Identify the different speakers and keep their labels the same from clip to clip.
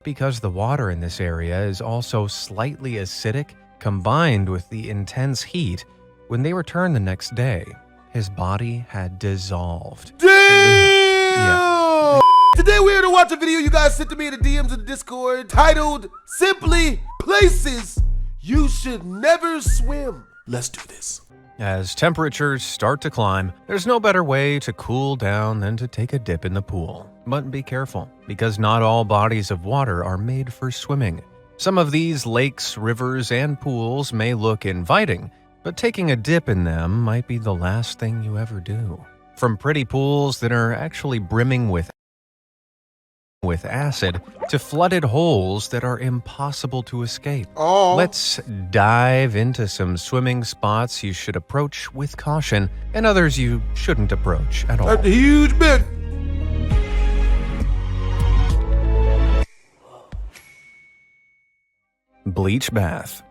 Speaker 1: because the water in this area is also slightly acidic combined with the intense heat. When they returned the next day, his body had dissolved.
Speaker 2: Damn!
Speaker 1: Yeah.
Speaker 2: Today we're here to watch a video you guys sent to me in the DMs of the Discord titled simply Places You Should Never Swim. Let's do this.
Speaker 1: As temperatures start to climb, there's no better way to cool down than to take a dip in the pool. But be careful, because not all bodies of water are made for swimming. Some of these lakes, rivers, and pools may look inviting, but taking a dip in them might be the last thing you ever do. From pretty pools that are actually brimming with acid to flooded holes that are impossible to escape. Let's dive into some swimming spots you should approach with caution and others you shouldn't approach at all.
Speaker 2: That's a huge bit.
Speaker 1: Bleach bath.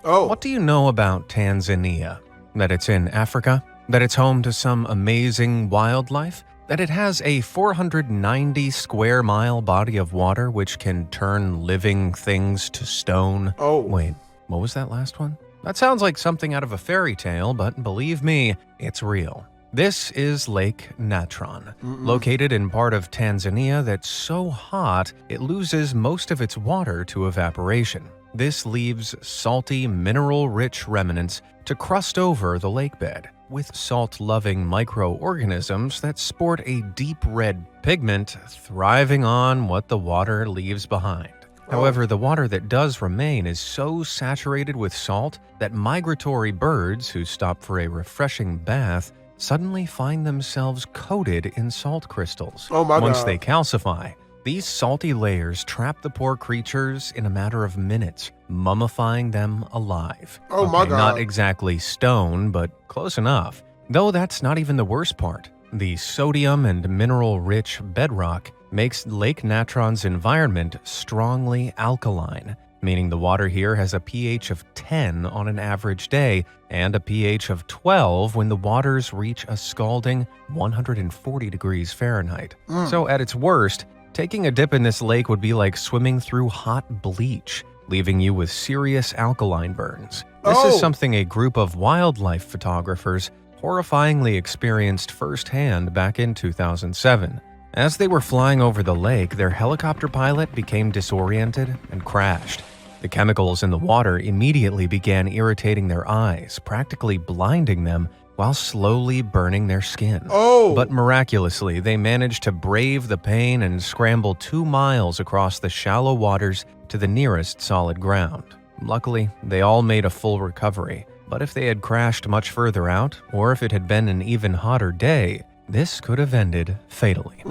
Speaker 2: Oh.
Speaker 1: What do you know about Tanzania? That it's in Africa? That it's home to some amazing wildlife? That it has a 490 square mile body of water which can turn living things to stone?
Speaker 2: Oh.
Speaker 1: Wait, what was that last one? That sounds like something out of a fairy tale, but believe me, it's real. This is Lake Natron, located in part of Tanzania that's so hot it loses most of its water to evaporation. This leaves salty, mineral-rich remnants to crust over the lake bed, with salt-loving microorganisms that sport a deep red pigment thriving on what the water leaves behind. However, the water that does remain is so saturated with salt that migratory birds who stop for a refreshing bath suddenly find themselves coated in salt crystals. Once they calcify, these salty layers trap the poor creatures in a matter of minutes, mummifying them alive. Not exactly stone, but close enough. Though that's not even the worst part. The sodium and mineral-rich bedrock makes Lake Natron's environment strongly alkaline, meaning the water here has a pH of 10 on an average day and a pH of 12 when the waters reach a scalding 140 degrees Fahrenheit. So at its worst, taking a dip in this lake would be like swimming through hot bleach, leaving you with serious alkaline burns. This is something a group of wildlife photographers horrifyingly experienced firsthand back in 2007. As they were flying over the lake, their helicopter pilot became disoriented and crashed. The chemicals in the water immediately began irritating their eyes, practically blinding them while slowly burning their skin. But miraculously, they managed to brave the pain and scramble 2 miles across the shallow waters to the nearest solid ground. Luckily, they all made a full recovery, but if they had crashed much further out, or if it had been an even hotter day, this could have ended fatally.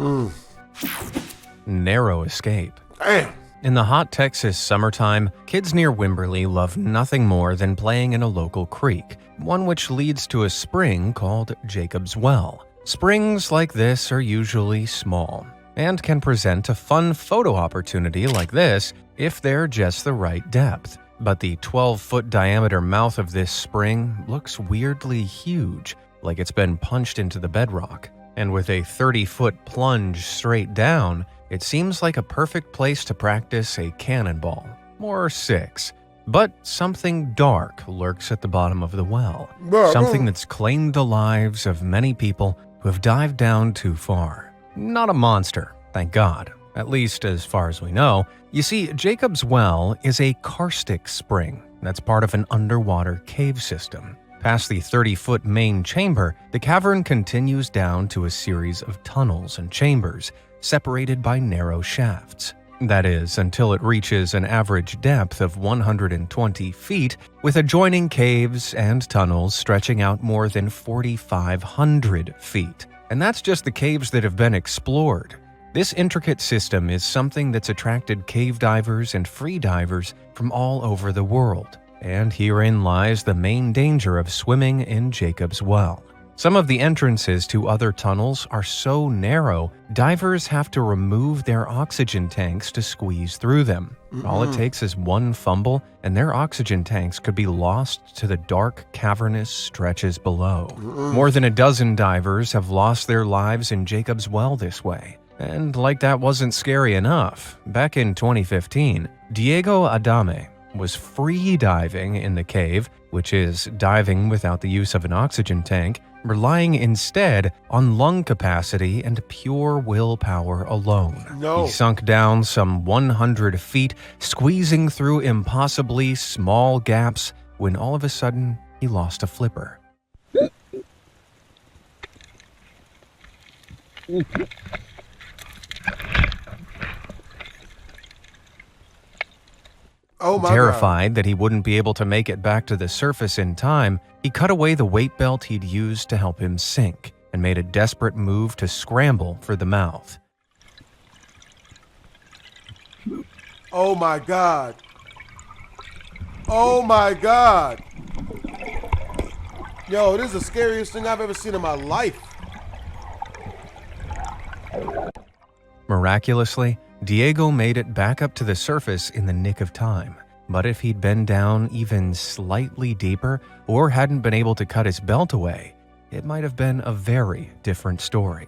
Speaker 1: Narrow escape.
Speaker 2: Damn.
Speaker 1: In the hot Texas summertime, kids near Wimberley love nothing more than playing in a local creek, one which leads to a spring called Jacob's Well. Springs like this are usually small and can present a fun photo opportunity like this if they're just the right depth. But the 12-foot diameter mouth of this spring looks weirdly huge, like it's been punched into the bedrock. And with a 30-foot plunge straight down, it seems like a perfect place to practice a cannonball, or 6. But something dark lurks at the bottom of the well, something that's claimed the lives of many people who have dived down too far. Not a monster, thank God, at least as far as we know. You see, Jacob's Well is a karstic spring that's part of an underwater cave system. Past the 30-foot main chamber, the cavern continues down to a series of tunnels and chambers, separated by narrow shafts. That is, until it reaches an average depth of 120 feet, with adjoining caves and tunnels stretching out more than 4,500 feet. And that's just the caves that have been explored. This intricate system is something that's attracted cave divers and free divers from all over the world. And herein lies the main danger of swimming in Jacob's Well. Some of the entrances to other tunnels are so narrow, divers have to remove their oxygen tanks to squeeze through them. All it takes is one fumble, and their oxygen tanks could be lost to the dark, cavernous stretches below. More than a dozen divers have lost their lives in Jacob's Well this way. And like that wasn't scary enough, back in 2015, Diego Adame was free diving in the cave, which is diving without the use of an oxygen tank, relying instead on lung capacity and pure willpower alone.
Speaker 2: No.
Speaker 1: He sunk down some 100 feet, squeezing through impossibly small gaps, when all of a sudden he lost a flipper.
Speaker 2: Oh my
Speaker 1: Terrified that he wouldn't be able to make it back to the surface in time, he cut away the weight belt he'd used to help him sink and made a desperate move to scramble for the mouth.
Speaker 2: Oh my God. Oh my God. Yo, this is the scariest thing I've ever seen in my life.
Speaker 1: Miraculously, Diego made it back up to the surface in the nick of time. But if he'd been down even slightly deeper or hadn't been able to cut his belt away, it might have been a very different story.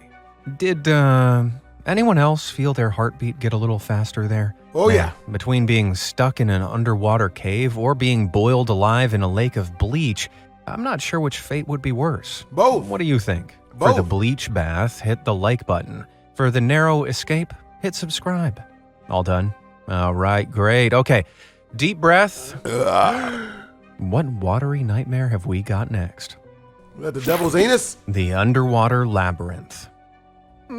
Speaker 1: Did anyone else feel their heartbeat get a little faster there?
Speaker 2: Oh yeah.
Speaker 1: Between being stuck in an underwater cave or being boiled alive in a lake of bleach, I'm not sure which fate would be worse.
Speaker 2: Both.
Speaker 1: What do you think?
Speaker 2: Both.
Speaker 1: For the bleach bath, hit the like button. For the narrow escape, hit subscribe. All done? All right, great. Okay, deep breath. What watery nightmare have we got next?
Speaker 2: At the devil's anus?
Speaker 1: The underwater labyrinth.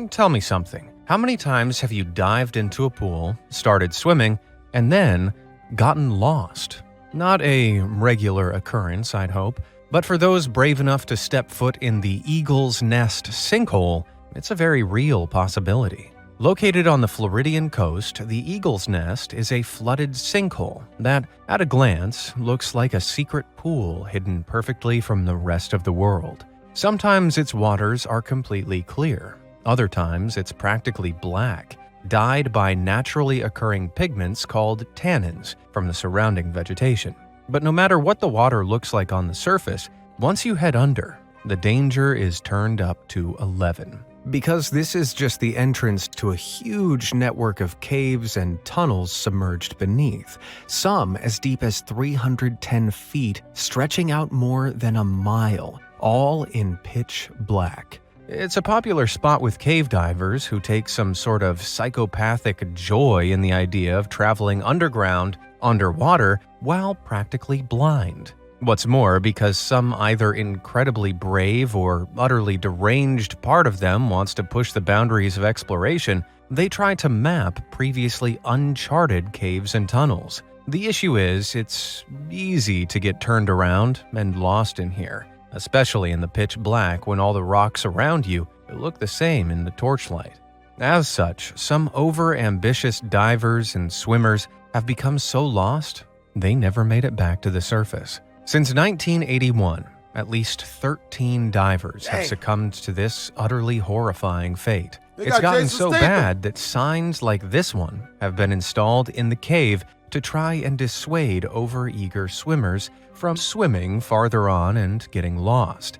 Speaker 1: Tell me something. How many times have you dived into a pool, started swimming, and then gotten lost? Not a regular occurrence, I'd hope, but for those brave enough to step foot in the Eagle's Nest sinkhole, it's a very real possibility. Located on the Floridian coast, the Eagle's Nest is a flooded sinkhole that, at a glance, looks like a secret pool hidden perfectly from the rest of the world. Sometimes its waters are completely clear. Other times, it's practically black, dyed by naturally occurring pigments called tannins from the surrounding vegetation. But no matter what the water looks like on the surface, once you head under, the danger is turned up to 11. Because this is just the entrance to a huge network of caves and tunnels submerged beneath, some as deep as 310 feet, stretching out more than a mile, all in pitch black. It's a popular spot with cave divers who take some sort of psychopathic joy in the idea of traveling underground, underwater, while practically blind. What's more, because some either incredibly brave or utterly deranged part of them wants to push the boundaries of exploration, they try to map previously uncharted caves and tunnels. The issue is, it's easy to get turned around and lost in here, especially in the pitch black when all the rocks around you look the same in the torchlight. As such, some over-ambitious divers and swimmers have become so lost, they never made it back to the surface. Since 1981, at least 13 divers have succumbed to this utterly horrifying fate. It's gotten so bad that signs like this one have been installed in the cave to try and dissuade overeager swimmers from swimming farther on and getting lost.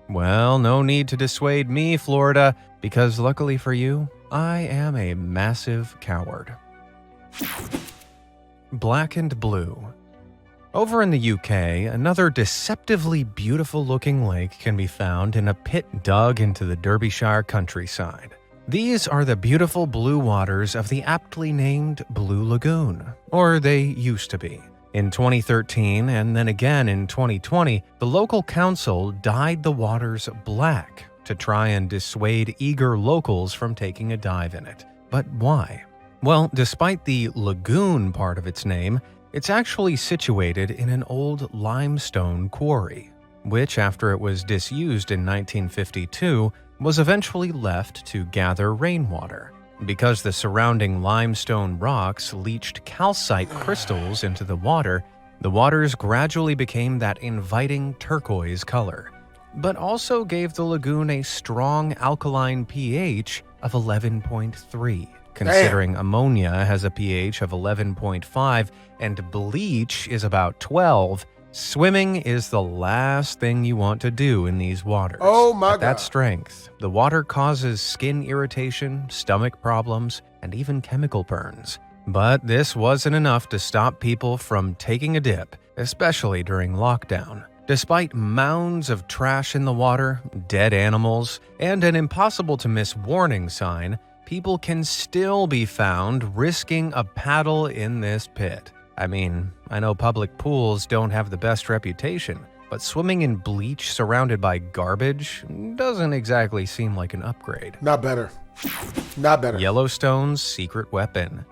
Speaker 1: Well, no need to dissuade me, Florida, because luckily for you, I am a massive coward. Black and blue. Over in the UK, another deceptively beautiful-looking lake can be found in a pit dug into the Derbyshire countryside. These are the beautiful blue waters of the aptly named Blue Lagoon, or they used to be. In 2013 and then again in 2020, the local council dyed the waters black to try and dissuade eager locals from taking a dive in it. But why? Well, despite the lagoon part of its name, it's actually situated in an old limestone quarry, which, after it was disused in 1952, was eventually left to gather rainwater. Because the surrounding limestone rocks leached calcite crystals into the waters gradually became that inviting turquoise color, but also gave the lagoon a strong alkaline pH of 11.3. Considering ammonia has a pH of 11.5 and bleach is about 12, Swimming is the last thing you want to do in these waters.
Speaker 2: Oh my
Speaker 1: At that
Speaker 2: God.
Speaker 1: strength, the water causes skin irritation, stomach problems, and even chemical burns. But this wasn't enough to stop people from taking a dip, especially during lockdown. Despite mounds of trash in the water, dead animals, and an impossible-to-miss warning sign, people can still be found risking a paddle in this pit. I mean, I know public pools don't have the best reputation, but swimming in bleach surrounded by garbage doesn't exactly seem like an upgrade.
Speaker 2: Not better. Not better.
Speaker 1: Yellowstone's secret weapon.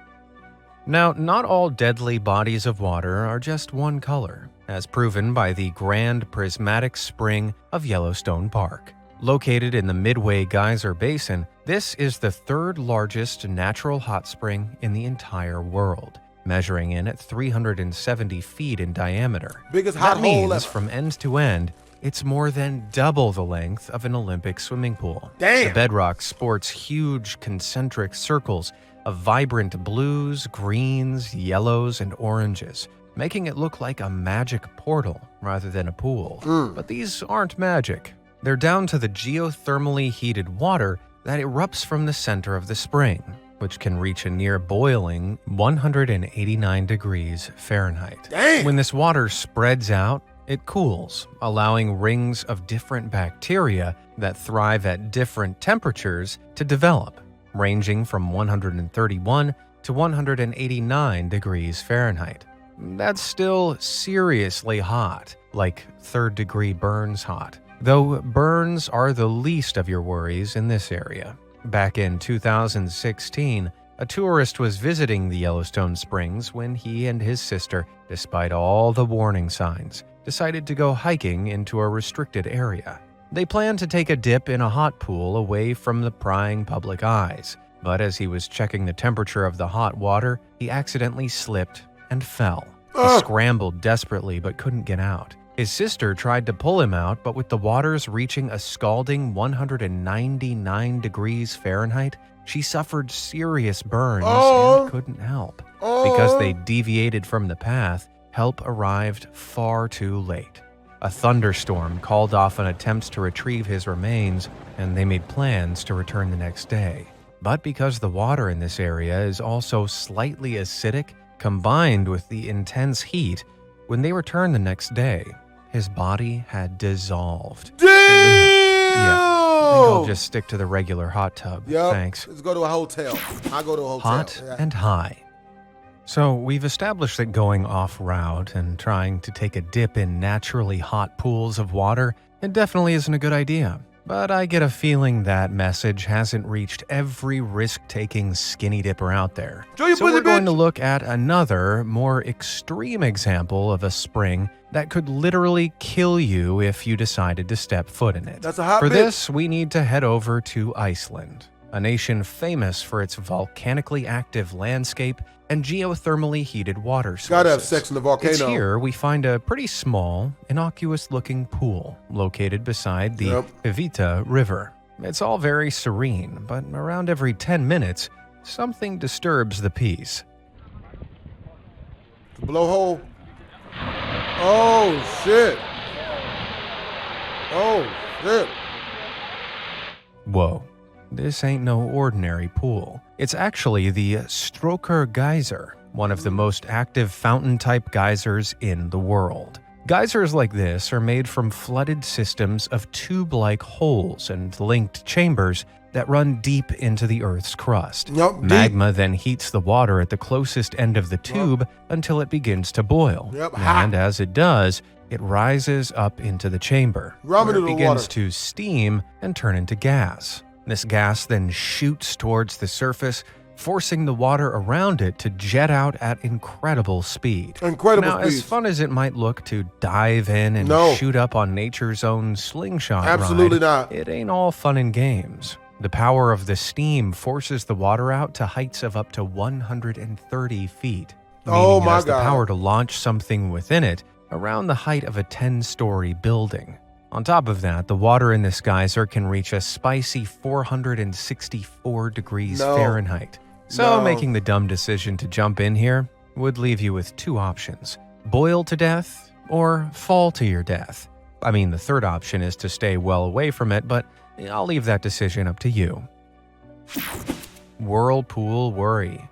Speaker 1: Now, not all deadly bodies of water are just one color, as proven by the Grand Prismatic Spring of Yellowstone Park. Located in the Midway Geyser Basin, this is the third largest natural hot spring in the entire world, measuring in at 370 feet in diameter.
Speaker 2: Biggest hot
Speaker 1: That
Speaker 2: hole
Speaker 1: means
Speaker 2: ever.
Speaker 1: from end to end, it's more than double the length of an Olympic swimming pool.
Speaker 2: Damn.
Speaker 1: The bedrock sports huge concentric circles of vibrant blues, greens, yellows, and oranges, making it look like a magic portal rather than a pool. But these aren't magic. They're down to the geothermally heated water that erupts from the center of the spring, which can reach a near boiling 189 degrees Fahrenheit.
Speaker 2: Damn.
Speaker 1: When this water spreads out, it cools, allowing rings of different bacteria that thrive at different temperatures to develop, ranging from 131 to 189 degrees Fahrenheit. That's still seriously hot, like third-degree burns hot, though burns are the least of your worries in this area. Back in 2016, a tourist was visiting the Yellowstone Springs when he and his sister, despite all the warning signs, decided to go hiking into a restricted area. They planned to take a dip in a hot pool away from the prying public eyes, but as he was checking the temperature of the hot water, he accidentally slipped and fell. He scrambled desperately but couldn't get out. His sister tried to pull him out, but with the waters reaching a scalding 199 degrees Fahrenheit, she suffered serious burns and couldn't help. Because they deviated from the path, help arrived far too late. A thunderstorm called off an attempt to retrieve his remains, and they made plans to return the next day. But because the water in this area is also slightly acidic, combined with the intense heat, when they returned the next day, his body had dissolved.
Speaker 2: Damn!
Speaker 1: Yeah, I think I'll just stick to the regular hot tub.
Speaker 2: Yep.
Speaker 1: Thanks.
Speaker 2: Let's go to a hotel. I'll go to a hotel.
Speaker 1: Hot
Speaker 2: Yeah.
Speaker 1: and high. So we've established that going off-route and trying to take a dip in naturally hot pools of water, it definitely isn't a good idea. But I get a feeling that message hasn't reached every risk-taking skinny dipper out there.
Speaker 2: Show your
Speaker 1: So
Speaker 2: pussy,
Speaker 1: we're going
Speaker 2: bitch.
Speaker 1: to look at another, more extreme example of a spring that could literally kill you if you decided to step foot in it.
Speaker 2: That's a hot
Speaker 1: For
Speaker 2: bitch.
Speaker 1: this, we need to head over to Iceland, a nation famous for its volcanically active landscape and geothermally heated water sources.
Speaker 2: Gotta have sex in the volcano.
Speaker 1: It's here we find a pretty small, innocuous-looking pool located beside the Evita River. It's all very serene, but around every 10 minutes, something disturbs the peace.
Speaker 2: Blowhole. Oh, shit. Oh, shit.
Speaker 1: Whoa, this ain't no ordinary pool. It's actually the Strokkur Geyser, one of the most active fountain-type geysers in the world. Geysers like this are made from flooded systems of tube-like holes and linked chambers that run deep into the Earth's crust.
Speaker 2: Yup, deep.
Speaker 1: Magma then heats the water at the closest end of the tube until it begins to boil.
Speaker 2: Yep, hot.
Speaker 1: And as it does, it rises up into the chamber,
Speaker 2: Ramen
Speaker 1: where it
Speaker 2: noodle
Speaker 1: begins
Speaker 2: water.
Speaker 1: to steam and turn into gas. This gas then shoots towards the surface, forcing the water around it to jet out at incredible speed.
Speaker 2: Incredible
Speaker 1: Now, as
Speaker 2: speed.
Speaker 1: fun as it might look to dive in and
Speaker 2: No.
Speaker 1: shoot up on nature's own slingshot
Speaker 2: Absolutely
Speaker 1: ride,
Speaker 2: not.
Speaker 1: it ain't all fun and games. The power of the steam forces the water out to heights of up to 130 feet,
Speaker 2: Oh
Speaker 1: meaning it
Speaker 2: my
Speaker 1: has the
Speaker 2: God.
Speaker 1: power to launch something within it around the height of a 10-story building. On top of that, the water in this geyser can reach a spicy 464 degrees
Speaker 2: No.
Speaker 1: Fahrenheit. So
Speaker 2: No.
Speaker 1: making the dumb decision to jump in here would leave you with two options: boil to death or fall to your death. I mean, the third option is to stay well away from it, but I'll leave that decision up to you. Whirlpool Worry.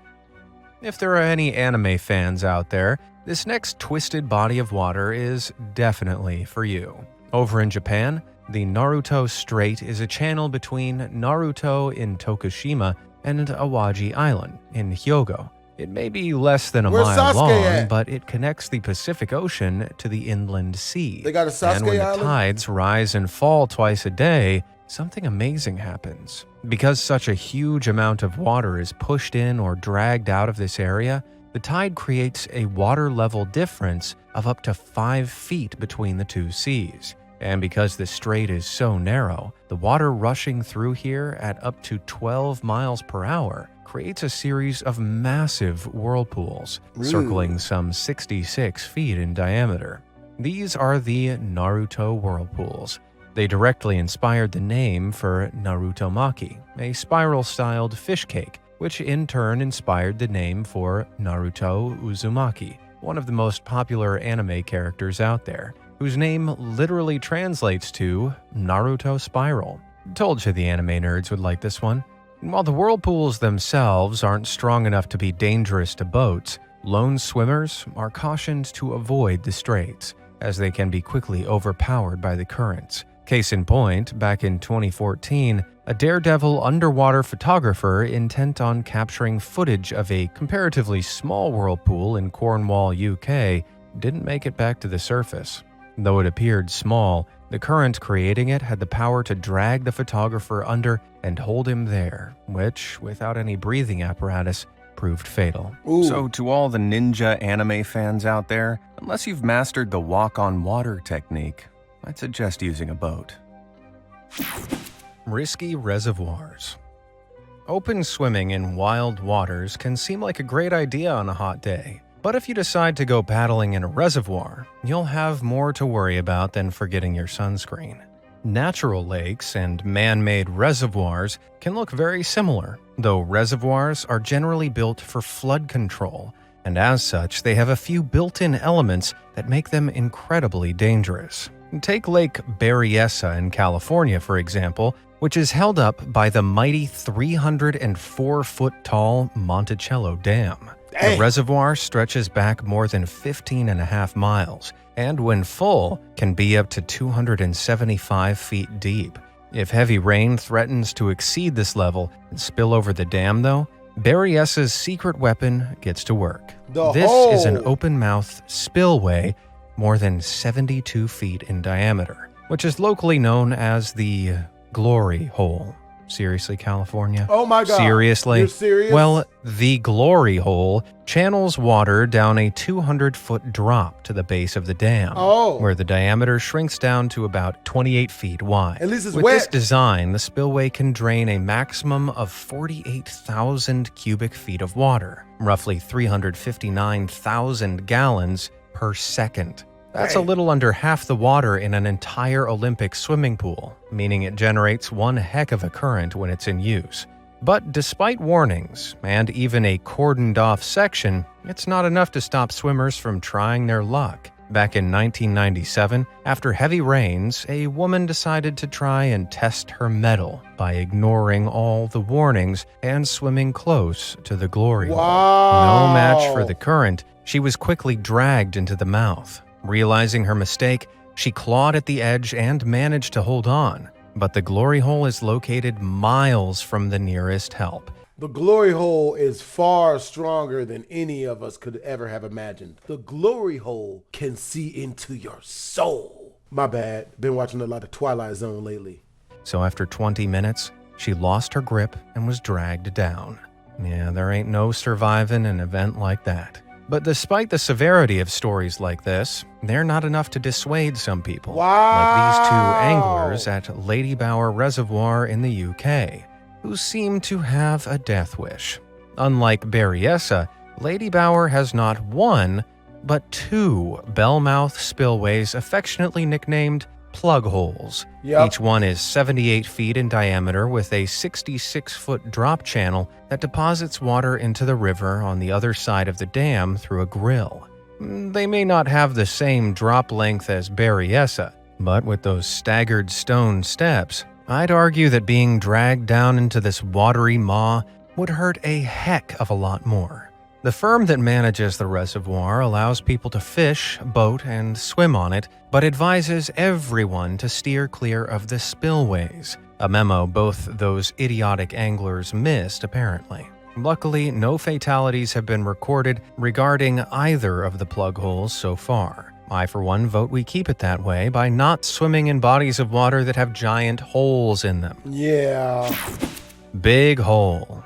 Speaker 1: If there are any anime fans out there, this next twisted body of water is definitely for you. Over in Japan, the Naruto Strait is a channel between Naruto in Tokushima and Awaji Island in Hyogo. It may be less than a
Speaker 2: Where's
Speaker 1: mile
Speaker 2: Sasuke
Speaker 1: long,
Speaker 2: at?
Speaker 1: but it connects the Pacific Ocean to the inland sea.
Speaker 2: They got a Sasuke
Speaker 1: And when the
Speaker 2: Island?
Speaker 1: tides rise and fall twice a day, something amazing happens. Because such a huge amount of water is pushed in or dragged out of this area, the tide creates a water level difference of up to 5 feet between the two seas. And because the strait is so narrow, the water rushing through here at up to 12 miles per hour creates a series of massive whirlpools, circling some 66 feet in diameter. These are the Naruto Whirlpools. They directly inspired the name for Naruto Maki, a spiral-styled fish cake, which in turn inspired the name for Naruto Uzumaki, one of the most popular anime characters out there, whose name literally translates to Naruto Spiral. Told you the anime nerds would like this one. While the whirlpools themselves aren't strong enough to be dangerous to boats, lone swimmers are cautioned to avoid the straits, as they can be quickly overpowered by the currents. Case in point, back in 2014, a daredevil underwater photographer intent on capturing footage of a comparatively small whirlpool in Cornwall, UK, didn't make it back to the surface. Though it appeared small, the current creating it had the power to drag the photographer under and hold him there, which, without any breathing apparatus, proved fatal.
Speaker 2: Ooh.
Speaker 1: So to all the ninja anime fans out there, unless you've mastered the walk-on-water technique, I'd suggest using a boat. Risky reservoirs. Open swimming in wild waters can seem like a great idea on a hot day. But if you decide to go paddling in a reservoir, you'll have more to worry about than forgetting your sunscreen. Natural lakes and man-made reservoirs can look very similar, though reservoirs are generally built for flood control, and as such, they have a few built-in elements that make them incredibly dangerous. Take Lake Berryessa in California, for example, which is held up by the mighty 304-foot-tall Monticello Dam. The reservoir stretches back more than 15.5 miles, and when full, can be up to 275 feet deep. If heavy rain threatens to exceed this level and spill over the dam, though, Berryessa's secret weapon gets to work. This is an open-mouthed spillway more than 72 feet in diameter, which is locally known as the Glory Hole. Seriously, California?
Speaker 2: Oh my God.
Speaker 1: Seriously?
Speaker 2: You're serious?
Speaker 1: Well, the Glory Hole channels water down a 200-foot drop to the base of the dam, where the diameter shrinks down to about 28 feet wide.
Speaker 2: At least it's
Speaker 1: With
Speaker 2: wet.
Speaker 1: this design, the spillway can drain a maximum of 48,000 cubic feet of water, roughly 359,000 gallons per second. That's a little under half the water in an entire Olympic swimming pool, meaning it generates one heck of a current when it's in use. But despite warnings, and even a cordoned-off section, it's not enough to stop swimmers from trying their luck. Back in 1997, after heavy rains, a woman decided to try and test her mettle by ignoring all the warnings and swimming close to the Glory Hole. No match for the current, she was quickly dragged into the mouth. Realizing her mistake, she clawed at the edge and managed to hold on, but the Glory Hole is located miles from the nearest help.
Speaker 2: The Glory Hole is far stronger than any of us could ever have imagined. The Glory Hole can see into your soul. My bad. Been watching a lot of Twilight Zone lately.
Speaker 1: So after 20 minutes, she lost her grip and was dragged down. Yeah, there ain't no surviving an event like that. But despite the severity of stories like this, they're not enough to dissuade some people. Like these two anglers at Lady Bower Reservoir in the UK, who seem to have a death wish. Unlike Berryessa, Lady Bower has not one, but two bellmouth spillways affectionately nicknamed plug holes. Each one is 78 feet in diameter with a 66-foot drop channel that deposits water into the river on the other side of the dam through a grill. They may not have the same drop length as Berryessa, but with those staggered stone steps, I'd argue that being dragged down into this watery maw would hurt a heck of a lot more. The firm that manages the reservoir allows people to fish, boat, and swim on it, but advises everyone to steer clear of the spillways, a memo both those idiotic anglers missed apparently. Luckily, no fatalities have been recorded regarding either of the plug holes so far. I, for one, vote we keep it that way by not swimming in bodies of water that have giant holes in them.
Speaker 2: Yeah.
Speaker 1: Big hole.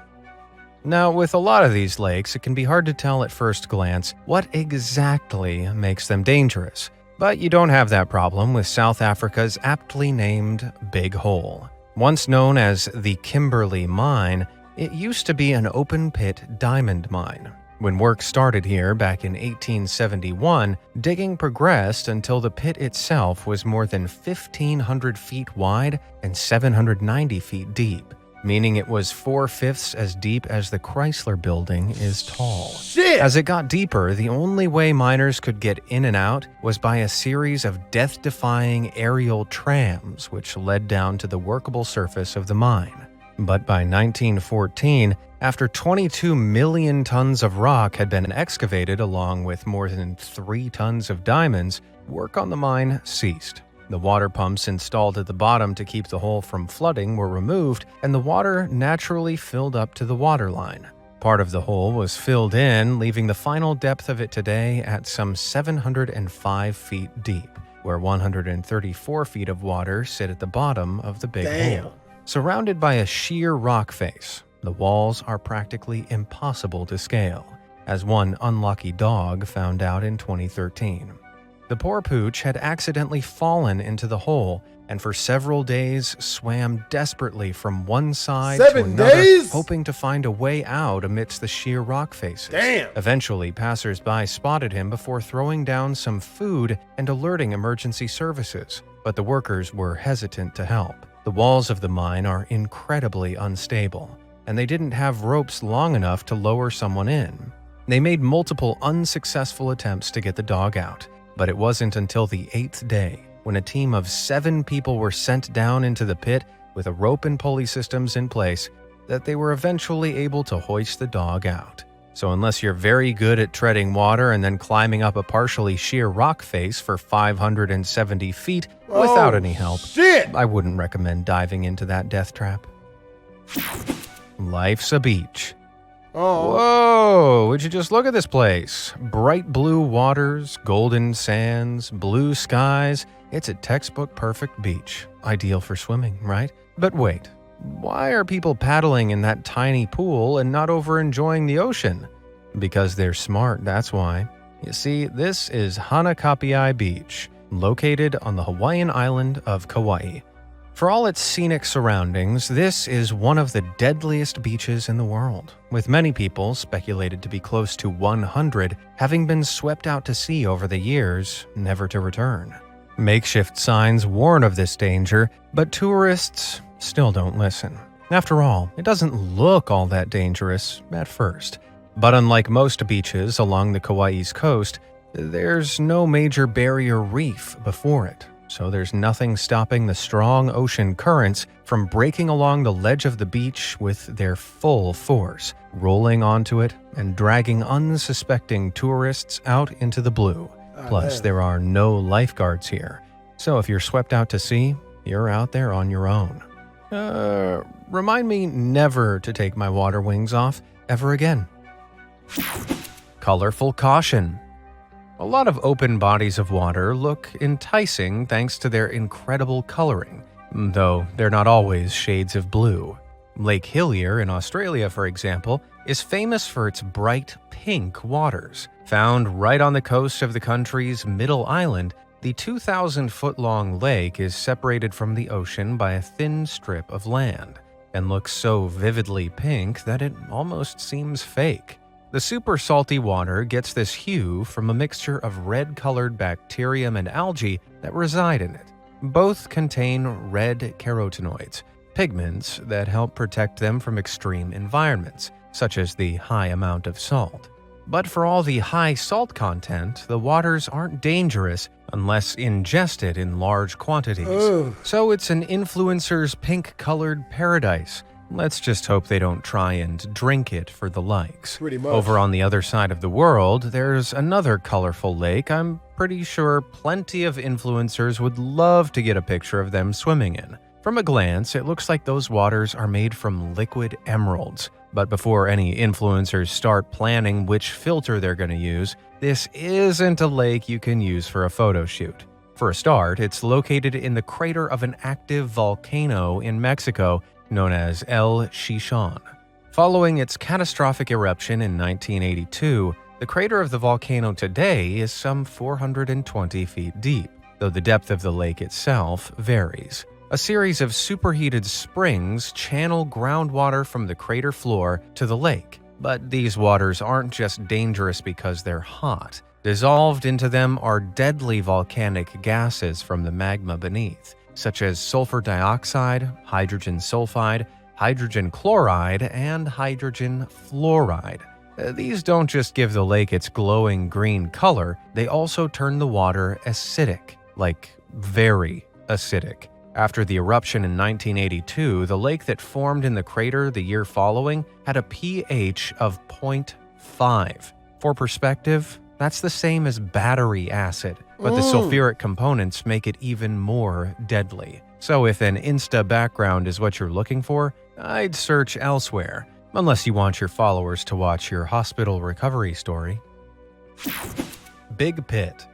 Speaker 1: Now, with a lot of these lakes, it can be hard to tell at first glance what exactly makes them dangerous. But you don't have that problem with South Africa's aptly named Big Hole. Once known as the Kimberly Mine, it used to be an open-pit diamond mine. When work started here back in 1871, digging progressed until the pit itself was more than 1,500 feet wide and 790 feet deep, meaning it was 4/5 as deep as the Chrysler Building is tall.
Speaker 2: Shit!
Speaker 1: As it got deeper, the only way miners could get in and out was by a series of death-defying aerial trams which led down to the workable surface of the mine. But by 1914, after 22 million tons of rock had been excavated along with more than 3 tons of diamonds, work on the mine ceased. The water pumps installed at the bottom to keep the hole from flooding were removed, and the water naturally filled up to the waterline. Part of the hole was filled in, leaving the final depth of it today at some 705 feet deep, where 134 feet of water sit at the bottom of the big hole. Surrounded by a sheer rock face, the walls are practically impossible to scale, as one unlucky dog found out in 2013. The poor pooch had accidentally fallen into the hole and for several days swam desperately from one side to another, hoping to find a way out amidst the sheer rock faces.
Speaker 2: Damn!
Speaker 1: Eventually, passers-by spotted him before throwing down some food and alerting emergency services, but the workers were hesitant to help. The walls of the mine are incredibly unstable, and they didn't have ropes long enough to lower someone in. They made multiple unsuccessful attempts to get the dog out, but it wasn't until the 8th day, when a team of 7 people were sent down into the pit with a rope and pulley systems in place, that they were eventually able to hoist the dog out. So unless you're very good at treading water and then climbing up a partially sheer rock face for 570 feet without any help, I wouldn't recommend diving into that death trap. Life's a beach. Whoa, would you just look at this place? Bright blue waters, golden sands, blue skies. It's a textbook perfect beach. Ideal for swimming, right? But wait, why are people paddling in that tiny pool and not over enjoying the ocean? Because they're smart, that's why. You see, this is Hanalei Beach, located on the Hawaiian island of Kauai. For all its scenic surroundings, this is one of the deadliest beaches in the world, with many people speculated to be close to 100 having been swept out to sea over the years, never to return. Makeshift signs warn of this danger, but tourists still don't listen. After all, it doesn't look all that dangerous at first. But unlike most beaches along the Kauai's coast, there's no major barrier reef before it. So there's nothing stopping the strong ocean currents from breaking along the ledge of the beach with their full force, rolling onto it and dragging unsuspecting tourists out into the blue. Plus, there are no lifeguards here. So if you're swept out to sea, you're out there on your own. Remind me never to take my water wings off ever again. Colorful caution. A lot of open bodies of water look enticing thanks to their incredible coloring, though they're not always shades of blue. Lake Hillier in Australia, for example, is famous for its bright pink waters. Found right on the coast of the country's middle island, the 2,000-foot-long lake is separated from the ocean by a thin strip of land, and looks so vividly pink that it almost seems fake. The super salty water gets this hue from a mixture of red-colored bacterium and algae that reside in it. Both contain red carotenoids, pigments that help protect them from extreme environments, such as the high amount of salt. But for all the high salt content, the waters aren't dangerous unless ingested in large quantities.
Speaker 2: Ugh.
Speaker 1: So it's an influencer's pink-colored paradise. Let's just hope they don't try and drink it for the likes.
Speaker 2: Pretty much.
Speaker 1: Over on the other side of the world, there's another colorful lake I'm pretty sure plenty of influencers would love to get a picture of them swimming in. From a glance, it looks like those waters are made from liquid emeralds. But before any influencers start planning which filter they're going to use, this isn't a lake you can use for a photo shoot. For a start, it's located in the crater of an active volcano in Mexico known as El Chichon. Following its catastrophic eruption in 1982, the crater of the volcano today is some 420 feet deep, though the depth of the lake itself varies. A series of superheated springs channel groundwater from the crater floor to the lake. But these waters aren't just dangerous because they're hot. Dissolved into them are deadly volcanic gases from the magma beneath, such as sulfur dioxide, hydrogen sulfide, hydrogen chloride, and hydrogen fluoride. These don't just give the lake its glowing green color, they also turn the water acidic, like very acidic. After the eruption in 1982, the lake that formed in the crater the year following had a pH of 0.5. For perspective, that's the same as battery acid, but the sulfuric components make it even more deadly. So if an Insta background is what you're looking for, I'd search elsewhere, unless you want your followers to watch your hospital recovery story. Big Pit.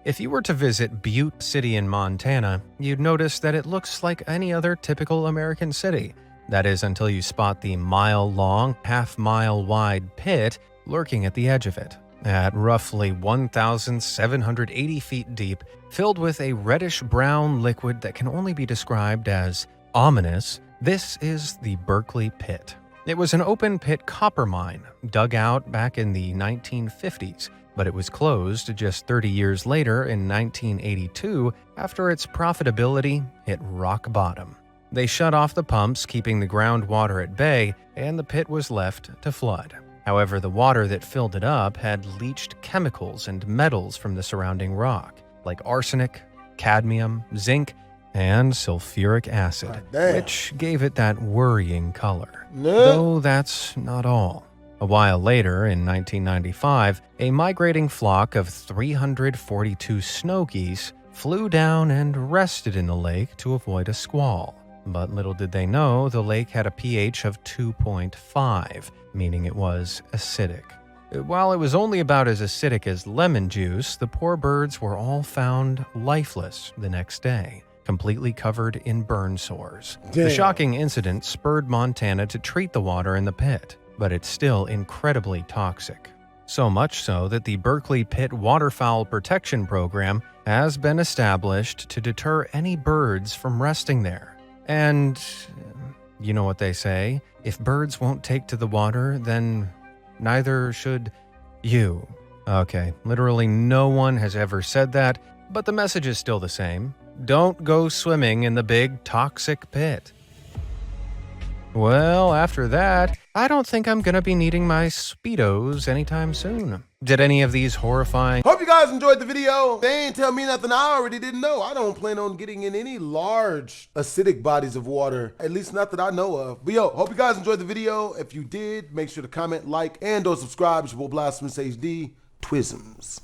Speaker 1: If you were to visit Butte City in Montana, you'd notice that it looks like any other typical American city. That is until you spot the mile-long, half-mile-wide pit lurking at the edge of it. At roughly 1,780 feet deep, filled with a reddish-brown liquid that can only be described as ominous, this is the Berkeley Pit. It was an open-pit copper mine, dug out back in the 1950s, but it was closed just 30 years later in 1982 after its profitability hit rock bottom. They shut off the pumps, keeping the groundwater at bay, and the pit was left to flood. However, the water that filled it up had leached chemicals and metals from the surrounding rock, like arsenic, cadmium, zinc, and sulfuric acid, which gave it that worrying color. Though that's not all. A while later, in 1995, a migrating flock of 342 snow geese flew down and rested in the lake to avoid a squall. But little did they know, the lake had a pH of 2.5, meaning it was acidic. While it was only about as acidic as lemon juice, the poor birds were all found lifeless the next day, completely covered in burn sores.
Speaker 2: Damn.
Speaker 1: The shocking incident spurred Montana to treat the water in the pit, but it's still incredibly toxic. So much so that the Berkeley Pit Waterfowl Protection Program has been established to deter any birds from resting there. And you know what they say, if birds won't take to the water, then neither should you. Okay, literally no one has ever said that, but the message is still the same. Don't go swimming in the big toxic pit. Well, after that, I don't think I'm gonna be needing my Speedos anytime soon. Did any of these horrifying—
Speaker 2: Hope you guys enjoyed the video. They ain't tell me nothing I already didn't know. I don't plan on getting in any large acidic bodies of water, at least not that I know of. But yo, hope you guys enjoyed the video. If you did, make sure to comment, like, and or subscribe. It's your boy BlastphamousHD. Twisms.